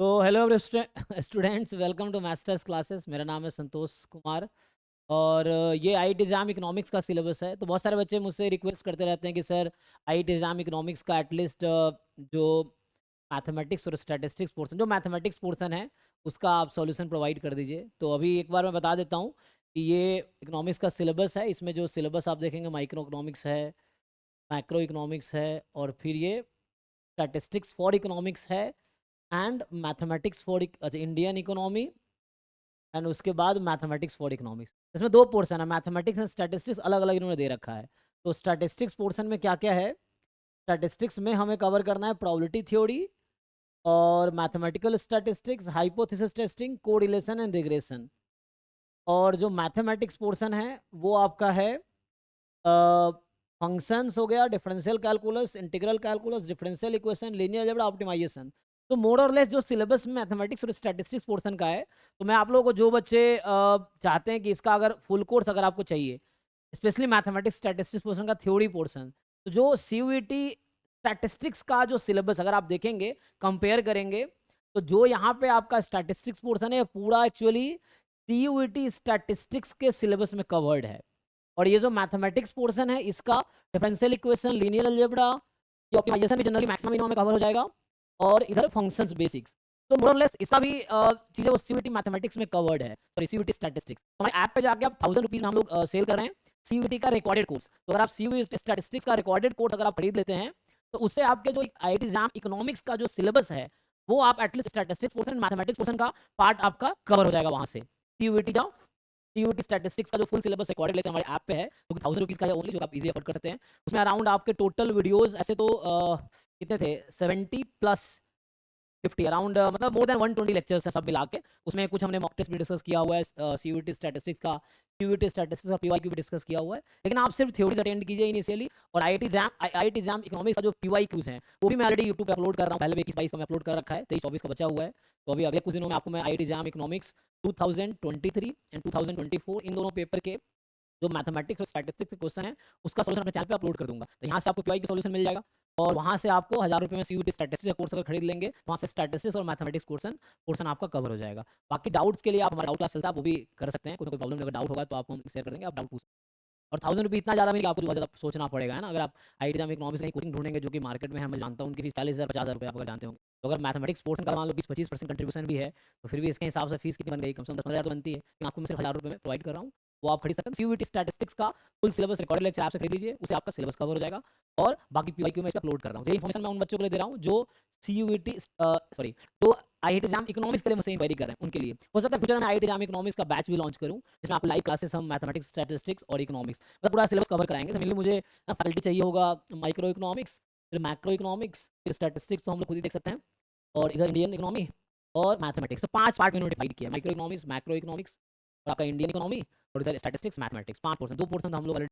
तो hello students, welcome to masters classes. मेरा नाम है संतोष कुमार और ये आईआईटी एग्जाम इकोनॉमिक्स का सिलेबस है। तो बहुत सारे बच्चे मुझसे रिक्वेस्ट करते रहते हैं कि सर आईआईटी एग्जाम इकोनॉमिक्स का एटलीस्ट जो मैथमेटिक्स और स्टैटिस्टिक्स पोर्शन, जो मैथमेटिक्स पोर्शन है उसका आप सॉल्यूशन प्रोवाइड कर दीजिए। तो अभी एक बार मैं बता देता हूँ कि ये इकोनॉमिक्स का सिलेबस है। इसमें जो सिलेबस आप देखेंगे, माइक्रो इकोनॉमिक्स है, मैक्रो इकोनॉमिक्स है, और फिर ये स्टैटिस्टिक्स फॉर इकोनॉमिक्स है, and mathematics for Indian economy, and उसके बाद मैथमेटिक्स फॉर इकोनॉमिक्स। इसमें दो पोर्शन है, मैथमेटिक्स एंड स्टैटिस्टिक्स अलग अलग इन्होंने दे रखा है। तो स्टैटिस्टिक्स पोर्शन में क्या क्या है? स्टैटिस्टिक्स में हमें कवर करना है प्रोबेबिलिटी थ्योरी और mathematical statistics, hypothesis testing, correlation and regression. और जो मैथमेटिक्स पोर्शन है वो आपका है फंक्शंस हो गया, differential calculus, integral calculus, differential equation, linear algebra, optimisation. तो मोर और लेस जो सिलेबस में मैथमेटिक्स और स्टैटिस्टिक्स पोर्शन का है। तो मैं आप लोगों को, जो बच्चे चाहते हैं कि इसका अगर फुल कोर्स अगर आपको चाहिए, स्पेशली मैथमेटिक्स स्टैटिस्टिक्स पोर्शन का थ्योरी पोर्शन, तो जो सीयूईटी स्टैटिस्टिक्स का जो सिलेबस अगर आप देखेंगे, कंपेयर करेंगे, तो जो यहाँ पे आपका स्टैटिस्टिक्स पोर्शन है पूरा एक्चुअली सीयूईटी स्टैटिस्टिक्स के सिलेबस में कवर्ड है। और ये जो मैथमेटिक्स पोर्शन है इसका डिफरेंशियल इक्वेशन, लीनियर अलजेब्रा, ये ऑप्टिमाइजेशन भी जनरली मैक्सिमम मिनिमम में कवर हो जाएगा, और इधर फंक्शंस बेसिक्स। तो मोर और लेस इसका भी चीजें वो सीयूईटी मैथमेटिक्स में कवर्ड है, सॉरी सीयूईटी स्टैटिस्टिक्स। हमारे ऐप पे जाके आप 1000 रुपीज में हम लोग सेल कर रहे हैं सीयूईटी का रिकॉर्डेड कोर्स। तो अगर आप सीयूईटी स्टैटिस्टिक्स का रिकॉर्डेड कोर्स अगर आप खरीद लेते हैं, तो उससे आपके जो आईआईटी एग्जाम इकोनॉमिक्स का जो सिलेबस है वो आप at least statistics portion, mathematics portion का पार्ट आपका कवर हो जाएगा वहां से। सीयूईटी जाओ, सीयूटी स्टैटिस्टिक्स का जो फुल सिलेबस रिकॉर्डेड लेते हैं हमारे ऐप पे है, जो कि 1000 रुपीज का है ओनली, जो आप इजीली अफोर्ड कर सकते हैं। उसमें अराउंड आपके टोटल वीडियोस ऐसे तो कितने थे, 70 प्लस 50, अराउंड मतलब मोर देन 120 लेक्चर्स हैं सब मिला के। उसमें कुछ हमने मॉक टेस्ट भी डिस्कस किया हुआ है, सीयूटी स्टैटिस्टिक्स का, सीयूटी स्टैटिस्टिक्स का पीवाईक्यू भी डिस्कस किया हुआ है। लेकिन आप सिर्फ थ्योरीज अटेंड कीजिए इनिशियली, और आईआईटी एग्जाम इकोनॉमिक्स का जो पीवाईक्यूज हैं वो भी मैं ऑलरेडी यूट्यूब पे अपलोड कर रहा हूँ। पहले भी 21-22 का मैं अपलोड कर रखा है, 23-24 का बचा हुआ है। तो अभी अगले कुछ दिनों में आपको मैं आईआईटी एग्जाम इकोनॉमिक्स 2023 एंड 2024 इन दोनों पेपर के जो मैथमेटिक्स और स्टैटिस्टिक्स के क्वेश्चन है उसका सोल्यूशन अपने चैनल पे अपलोड कर दूंगा। तो यहाँ से आपको पीवाई का सोल्यूशन मिल जाएगा, और वहाँ से आपको 1000 रुपये में सीयूटी स्टैटिस्टिक्स का कोर्स अगर खरीद लेंगे, वहाँ से स्टैटिस्टिक्स और मैथमेटिक्स पोर्शन आपका कवर हो जाएगा। बाकी डाउट्स के लिए आप हमारा डाउट क्लास चलता है, वो भी कर सकते हैं। कोई कोई प्रॉब्लम अगर डाउट होगा तो आपको हम शेयर कर देंगे, आप डाउट पूछ। और 1000 रुपये इतना ज़्यादा मिलेगा, आपको बहुत ज़्यादा सोचना पड़ेगा, है ना। अगर आप आईआईटी एग्जाम इकोनॉमिक्स की कोचिंग ढूंढेंगे, जो कि मार्केट में है, मैं जानता हूँ उनकी फीस 40,000 50,000 रुपये आप अगर जानते होंगे। तो अगर मैथमेटिक्स पोर्शन का मान लो 20-25% कंट्रीब्यूशन भी है, तो फिर भी इसके हिसाब से फीस कितनी बन गई, कम से कम 10-15,000 तो बनती है। लेकिन आपको मैं सिर्फ 1000 रुपये में प्रोवाइड कर रहा हूँ, वो आप खरीद सकते हैं। सीयूईटी स्टैटिस्टिक्स का फुल सिलेबस रिकॉर्डेड लेक्चर आपसे खरीद लीजिए, उससे आपका सिलेबस कवर हो जाएगा। और बाकी पीवाईक्यू में इस पर अपलोड कर रहा हूँ। यही इन्फॉर्मेशन मैं उन बच्चों को लिए दे रहा हूँ जो सीयूईटी सॉरी जो आईआईटी एग्जाम इकोनॉमिक्स के लिए मुझसे इंक्वायरी कर रहे हैं उनके लिए। हो सकता है फ्यूचर में आईआईटी एग्जाम इकोनॉमिक्स का बैच भी लॉन्च करूँ, जिसमें आपको लाइव क्लासेस हम मैथमेटिक्स, स्टैटिस्टिक्स और इकोनॉमिक्स मतलब पूरा सिलेबस कवर कराएंगे। तो मेनली मुझे फैकल्टी चाहिए होगा माइक्रो इकोनॉमिक्स, फिर मैक्रो इकोनॉमिक्स, फिर स्टैटिस्टिक्स, तो हम लोग खुद ही देख सकते हैं, और इधर इंडियन इकोनॉमी और मैथमेटिक्स। तो 5 पार्ट में इन्होंने डिवाइड किया, माइक्रो इकोनॉमिक्स, मैक्रो इकोनॉमिक्स और आपका इंडियन इकोनॉमी, और इधर स्टैटिस्टिक्स, मैथमेटिक्स, 5 पोर्शन। 2 पोर्शन हम लोग